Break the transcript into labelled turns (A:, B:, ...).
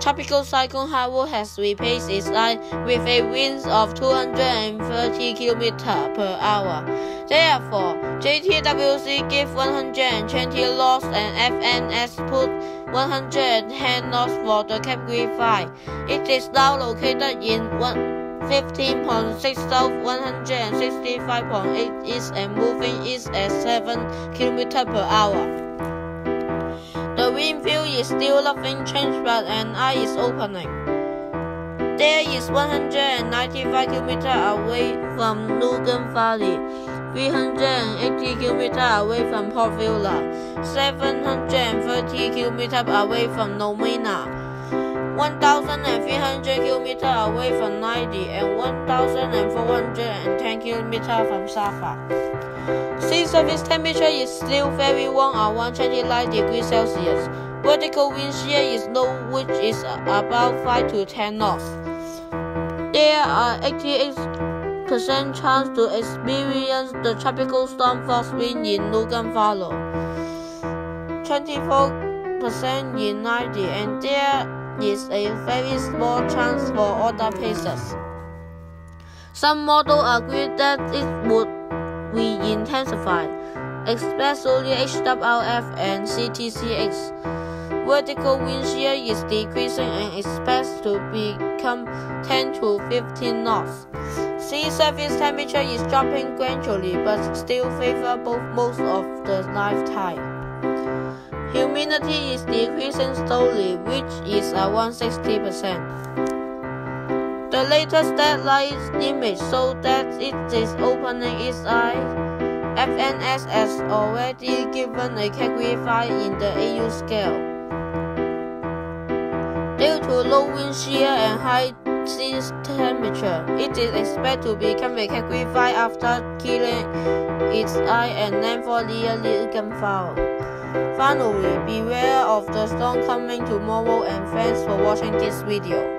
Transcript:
A: Tropical cyclone Harvey has replaced its eye with a wind of 230 km per hour. Therefore, JTWC give 120 knots and FNS put 110 knots for the Category 5. It is now located in 15.6 south, 165.8 east and moving east at 7 km per hour. The wind field is still nothing changed, but an eye is opening. There is 195 km away from Luganville, 380 km away from Port Vila, 730 km away from Noumea, 1,300 km away from Nadi, and 1,410 km from Suva. Sea surface temperature is still very warm at 129 degrees Celsius. Vertical wind shear is low, which is about 5 to 10 knots. There are 88% chance to experience the tropical storm force wind in Luganville, 24% in Nadi, and there is a very small chance for other places. Some models agree that it would re-intensify, especially HWRF and CTCX. Vertical wind shear is decreasing and expected to become 10 to 15 knots. Sea surface temperature is dropping gradually but still favorable most of the lifetime. Humidity is decreasing slowly, which is around 60%. The latest satellite image shows that it is opening its eye. FNS has already given a Category 5 in the AU scale. Due to low wind shear and high sea temperature, it is expected to become a Category 5 after killing its eye and landfall near Luganville. Finally, beware of the storm coming tomorrow, and thanks for watching this video.